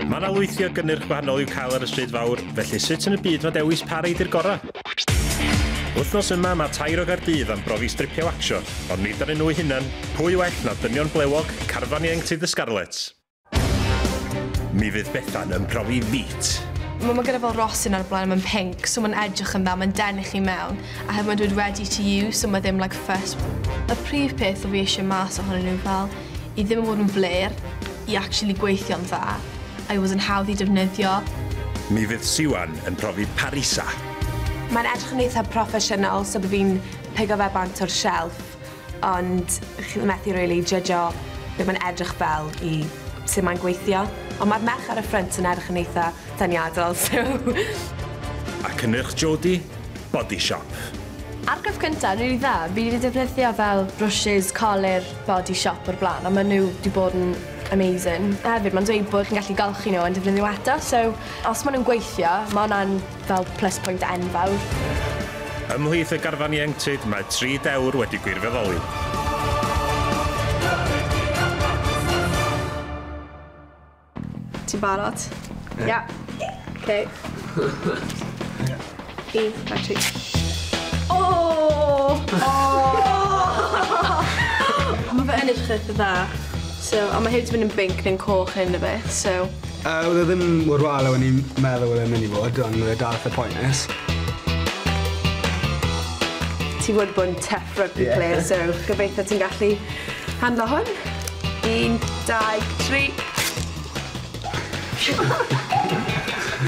Mae yna lwythio gynnyrch gwahanol i'w cael ar y stryd fawr, felly sut yn y byd mae dewis parau di'r gorau? Wythnos yma mae Tair o Gaerdydd am brofi Stripiau Wacsio, ond nid ar nhw hunan, pwy well na dynion blewog, carfan ieuenctid y Scarlets. Mi fydd Bethan yn profi feet. Mae gyda fel rosyn ar y blaen, mae'n pink, so mae'n edrych yn dda, mae'n denu chi mewn, a hefyd mae'n dweud ready to use, so mae ddim like first. Y prif peth o fi eisiau mas ohonyn nhw fel, i ddim yn fod yn fler, i actually gweithio'n dda, a i fod yn hawdd i defnyddio. Mi fydd Siwan yn profi Parisa. Mae'n edrych yn eitha proffesiynol, so bydd fi'n pigo fe bant o'r shelf, ond chi'n methu really judgeio beth mae'n edrych fel i sut mae'n gweithio. Ond mae'r merch ar y ffrynt yn edrych yn eitha daniadol, so... A cynnyrch Jody, Body Shop. Argraff cyntaf, rili dda. Fi wedi defnyddio fel brushes, colir, Body Shop o'r blaen, a maen nhw wedi bod yn amazing. A hefyd, mae'n dweud bod chi'n gallu golchi nhw yn defnyddio eto, so os maen nhw'n gweithio, mae hwnna'n fel plus point enfawr. Ymhlith y garfan ieuenctid, mae 3 dewr wedi gwirfoddoli. Ti'n barod? Ia. OK. Actually. Oh! Mae fe yn edrych eitha dda. So, a mae hefyd yn mynd yn binc neu'n coch hyn y beth, so... Oedd e ddim mor wael o'n i'n meddwl oedd e'n mynd i fod, ond oedd e dal eitha poenus. Ti fod bod yn tough rugby player, so gobeithio ti'n gallu handlo hwn. 1, 2, 3.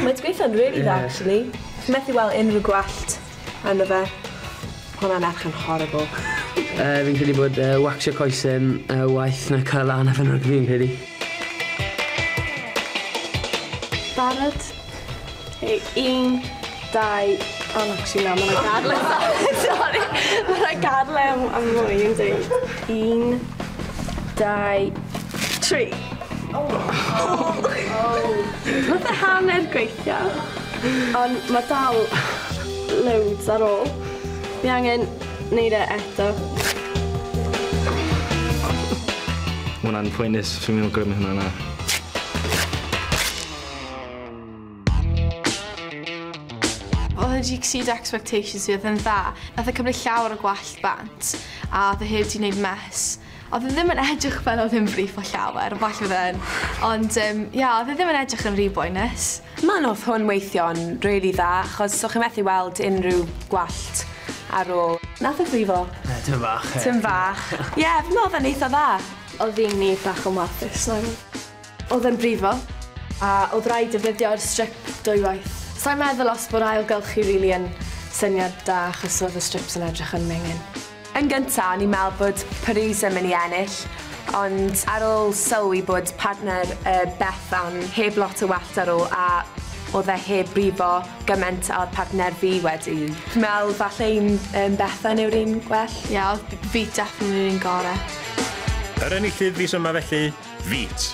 Mae'n gweithio'n really dda, actually. Fi'n methu weld unrhyw gwallt arno fe. Hwnna'n edrych yn horrible. Fi'n credu bod Wacsio coesyn waith na cael lan af yn rygbi fi'n credu. Barod? 1, 2... Oh, actually, no, mae'n gadle. Sorry, mae'n gadle am mwy yn dweud. 1, 2, 3. Mae'n y hanner gweithio, ond mae dal loads ar ôl. Fi angen wneud e eto. Hwna'n poenus, fi'n mynd o grym hwnna na. Oedd wedi exceed expectations fi, oedd yn dda. Oedd e cymryd llawer o gwallt bant, a oedd e heb wedi gwneud mes. Oedd e ddim yn edrych fel oedd e'n brief o llawer, falle fydd e'n. Ond, ia, oedd e ddim yn edrych yn rhy boenus. Mae'n oedd hwn weithio'n really dda, achos so chi'n methu weld unrhyw gwallt ar ôl. Nath y brifo? Tym fach. Tym fach. Ie, fi'n meddwl yn eitha dda. Oedd fi'n ni bach o mathus. Oedd e'n brifo, a oedd rhaid defnyddio'r strip dwywaith. Sa'n meddwl os bod ailgylchu rili yn syniad da, achos oedd y strips yn edrych yn mingin. Yn gyntaf, ni'n meddwl bod Paris yn mynd i ennill, ond ar ôl sylwi bod partner Bethan heb lot o wallt ar ôl a oedd e heb brifo gymaint o'r partner fi wedi. Fi'n meddwl falle un Bethan yw'r un gwell. Ia, oedd fi definitely yw'r un gorau. Yr enillydd fis yma felly, Feet.